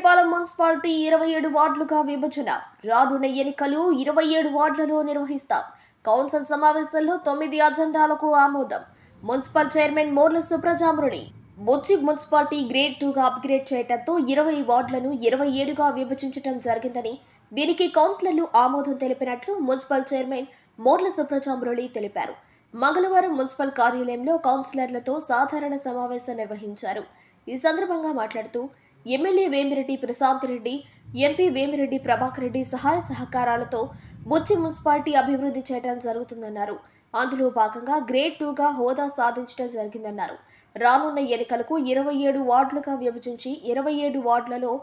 Buchireddypalem municipality 27 వార్డులుగా విభజన. రానున్న ఎన్నికలు 27 వార్డులలో నిర్వహిస్తాం. కౌన్సిల్ సమావేశంలో 9 అజెండాలకు ఆమోదం. మున్సిపల్ చైర్మన్ మోర్ల సుప్రజామురుని. బుచ్చి మున్సిపాలిటీ గ్రేడ్ 2గా అప్గ్రేడ్ చేయడంతో 20 వార్డులను 27గా విభజించడం జరిగిందని, దీనికి కౌన్సిలర్లు ఆమోదం తెలిపినట్లు మున్సిపల్ చైర్మన్ మోర్ల సుప్రజామురుని తెలిపారు. మంగళవారం మున్సిపల్ కార్యాలయంలో కౌన్సిలర్లతో సాధారణ సమావేశం నిర్వహించారు. ఈ సందర్భంగా మాట్లాడుతూ ఎమ్మెల్యే వేమిరెడ్డి ప్రశాంత్ రెడ్డి, ఎంపీ వేమిరెడ్డి ప్రభాకర్ రెడ్డి సహాయ సహకారాలతో బుచ్చి మున్సిపాలిటీ అభివృద్ధి చేయడం జరుగుతుందన్నారు. అందులో భాగంగా గ్రేడ్ 2గా హోదా సాధించడం జరిగిందన్నారు. రానున్న ఎన్నికలకు 27 వార్డులుగా విభజించి 27 వార్డులలో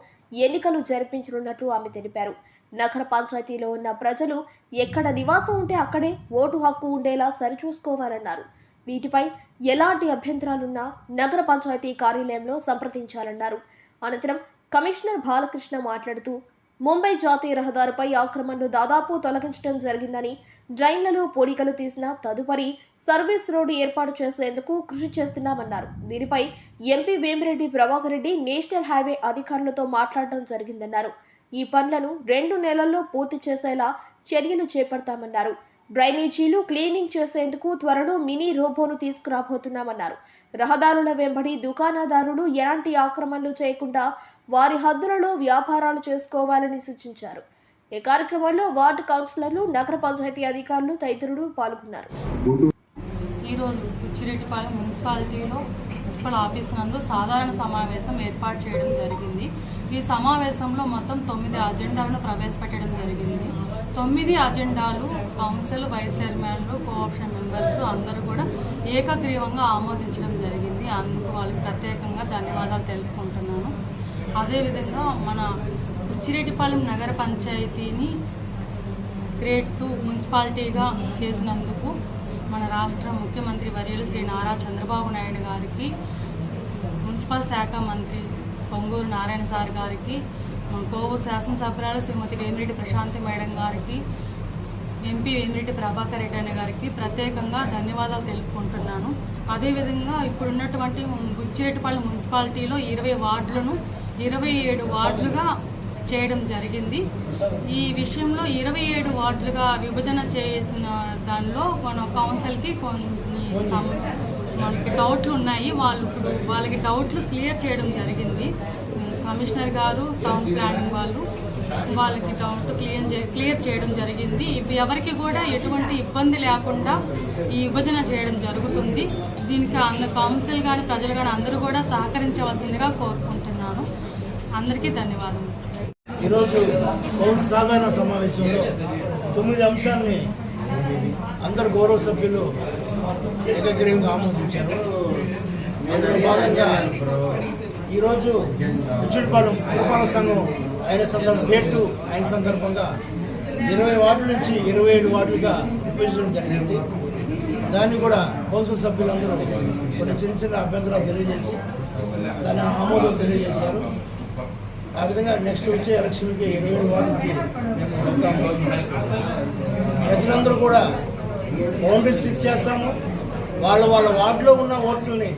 ఎన్నికలు జరిపించనున్నట్లు ఆమె తెలిపారు. నగర పంచాయతీలో ఉన్న ప్రజలు ఎక్కడ నివాసం ఉంటే అక్కడే ఓటు హక్కు ఉండేలా సరిచూసుకోవాలన్నారు. వీటిపై ఎలాంటి అభ్యంతరాలున్నా నగర పంచాయతీ కార్యాలయంలో సంప్రదించాలన్నారు. అనంతరం కమిషనర్ బాలకృష్ణ మాట్లాడుతూ ముంబై జాతీయ రహదారిపై ఆక్రమణలు దాదాపు తొలగించడం జరిగిందని, డ్రైన్లలో పొడికలు తీసిన తదుపరి సర్వీస్ రోడ్డు ఏర్పాటు చేసేందుకు కృషి చేస్తున్నామన్నారు. దీనిపై MP Vemireddy Prabhakar Reddy national highway అధికారులతో మాట్లాడడం జరిగిందన్నారు. ఈ పనులను 2 నెలల్లో పూర్తి చేసేలా చర్యలు చేపడతామన్నారు. డ్రైనేజీలు క్లీనింగ్ చేసేందుకు త్వరలో మినీ రోబోను తీసుకురాబోతున్నామన్నారు. రహదారుల వెంబడి దుకాణదారులు ఎలాంటి ఆక్రమణలు చేయకుండా వారి హద్దులలో వ్యాపారాలు చేసుకోవాలని సూచించారు. ఈ కార్యక్రమంలో వార్డు కౌన్సిలర్లు, నగర పంచాయతీ అధికారులు తదితరులు పాల్గొన్నారు. ఈరోజు బుచ్చిరెడ్డిపాలెం మున్సిపాలిటీలో మున్సిపల్ ఆఫీస్ నందు సాధారణ సమావేశం ఏర్పాటు చేయడం జరిగింది. ఈ సమావేశంలో మొత్తం 9 అజెండాలను ప్రవేశపెట్టడం జరిగింది. 9 అజెండాలు కౌన్సిల్, వైస్ చైర్మన్లు, కోఆప్షన్ మెంబర్స్ అందరూ కూడా ఏకగ్రీవంగా ఆమోదించడం జరిగింది. అందుకు వాళ్ళకి ప్రత్యేకంగా ధన్యవాదాలు తెలుపుకుంటున్నాను. అదేవిధంగా మన బుచ్చిరెడ్డిపాలెం నగర పంచాయతీని గ్రేడ్ 2 మున్సిపాలిటీగా చేసినందుకు మన రాష్ట్ర ముఖ్యమంత్రి వర్యులు శ్రీ నారా చంద్రబాబు నాయుడు గారికి, మున్సిపల్ శాఖ మంత్రి పొంగూరు నారాయణ సార్ గారికి, కోవూరు శాసనసభ్యురాలు శ్రీమతి వేమిరెడ్డి ప్రశాంతి మేడం గారికి, ఎంపీ వేమిరెడ్డి ప్రభాకర్ రెడ్డి అనే గారికి ప్రత్యేకంగా ధన్యవాదాలు తెలుపుకుంటున్నాను. అదేవిధంగా ఇప్పుడున్నటువంటి బుచ్చిరెడ్డిపాలెం మున్సిపాలిటీలో 20 వార్డులను 27 వార్డులుగా చేయడం జరిగింది. ఈ విషయంలో 27 వార్డులుగా విభజన చేసిన దానిలో మన కౌన్సిల్కి కొన్ని వాళ్ళకి డౌట్లు ఉన్నాయి. వాళ్ళకి డౌట్లు క్లియర్ చేయడం జరిగింది. కమిషనర్ గారు, టౌన్ ప్లానింగ్ వాళ్ళకి డౌట్ క్లియర్ చేయడం జరిగింది. ఎవరికి కూడా ఎటువంటి ఇబ్బంది లేకుండా ఈ విభజన చేయడం జరుగుతుంది. దీనికి కౌన్సిల్ కానీ ప్రజలు కానీ అందరూ కూడా సహకరించవలసిందిగా కోరుకుంటున్నాను. అందరికీ ధన్యవాదాలు. ఈరోజు కౌన్సిల్ సాధారణ సమావేశంలో 9 అంశాలని అందరు గౌరవ సభ్యులు ఏకగ్రీవంగా ఆమోదించారు. అందులో భాగంగా ఈరోజు బుచ్చిరెడ్డిపాలెం పురపాలక సంఘం గ్రేడ్ 2 అయిన సందర్భంగా 20 వార్డుల నుంచి 27 వార్డులుగా విభజించడం జరిగింది. దాన్ని కూడా కౌన్సిల్ సభ్యులందరూ కొన్ని చిన్న అభ్యంతరాలు తెలియజేసి దాని ఆమోదం తెలియజేశారు. ఆ విధంగా నెక్స్ట్ వచ్చే ఎలక్షన్కి 27 వార్డులకి మేము వెళ్తాము. ప్రజలందరూ కూడా బౌండరీస్ ఫిక్స్ చేస్తాము. వాళ్ళ వార్డులో ఉన్న ఓట్లని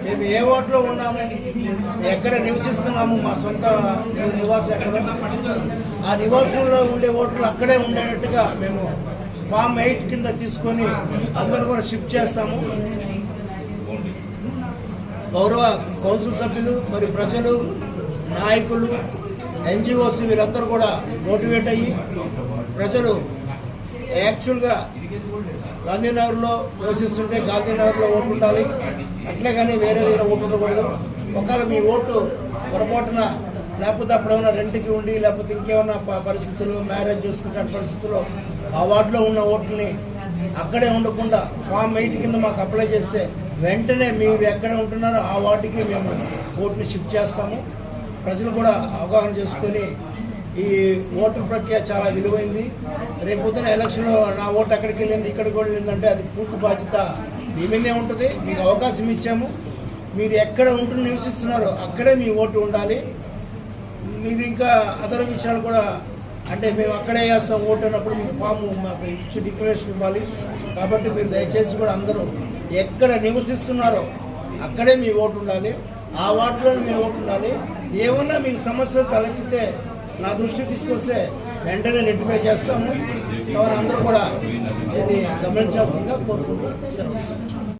మేము ఏ వార్డులో ఉన్నాము, ఎక్కడ నివసిస్తున్నాము, మా సొంత నివాసం ఎక్కడ, ఆ నివాసంలో ఉండే ఓట్లు అక్కడే ఉండేటట్టుగా మేము ఫామ్ 8 కింద తీసుకొని అందరూ కూడా షిఫ్ట్ చేస్తాము. గౌరవ కౌన్సిల్ సభ్యులు, మరి ప్రజలు, నాయకులు, ఎన్జిఓస్ వీళ్ళందరూ కూడా మోటివేట్ అయ్యి ప్రజలు యాక్చువల్గా గాంధీనగర్లో నివసిస్తుంటే గాంధీనగర్లో ఓటు ఉండాలి, అట్లే కానీ వేరే దగ్గర ఓటు ఉండకూడదు. ఒకవేళ మీ ఓటు పొరపాటున లేకపోతే అప్పుడేమైనా రెంట్కి ఉండి లేకపోతే ఇంకేమైనా పరిస్థితులు, మ్యారేజ్ చేసుకుంటే పరిస్థితుల్లో ఆ వార్డులో ఉన్న ఓట్లని అక్కడే ఉండకుండా ఫామ్ 8 కింద మాకు అప్లై చేస్తే వెంటనే మీరు ఎక్కడ ఉంటున్నారో ఆ వార్డుకి మేము ఓటుని షిఫ్ట్ చేస్తాము. ప్రజలు కూడా అవగాహన చేసుకొని ఈ ఓటర్ ప్రక్రియ చాలా విలువైంది. రేపు పొద్దున ఎలక్షన్లో నా ఓటు ఎక్కడికి వెళ్ళింది, ఇక్కడికి వెళ్ళిందంటే అది పూర్తి బాధ్యత మీ మీదే ఉంటుంది. మీకు అవకాశం ఇచ్చాము. మీరు ఎక్కడ నివసిస్తున్నారో అక్కడే మీ ఓటు ఉండాలి. మీరు ఇంకా అదర్ విషయాలు కూడా అంటే మేము అక్కడే వేస్తాం ఓటు అన్నప్పుడు మీకు ఫామ్ మాకు ఇచ్చి డిక్లరేషన్ ఇవ్వాలి. కాబట్టి మీరు దయచేసి కూడా అందరూ ఎక్కడ నివసిస్తున్నారో అక్కడే మీ ఓటు ఉండాలి. ఆ వార్డులో మీ ఓటు ఉండాలి. ఏమన్నా మీకు సమస్యలు తలెత్తితే నా దృష్టికి తీసుకొస్తే వెంటనే రెక్టిఫై చేస్తాము. కావున అందరూ కూడా దీన్ని గమనించాల్సిందిగా కోరుకుంటూ సెలవు తీసుకుంటాం.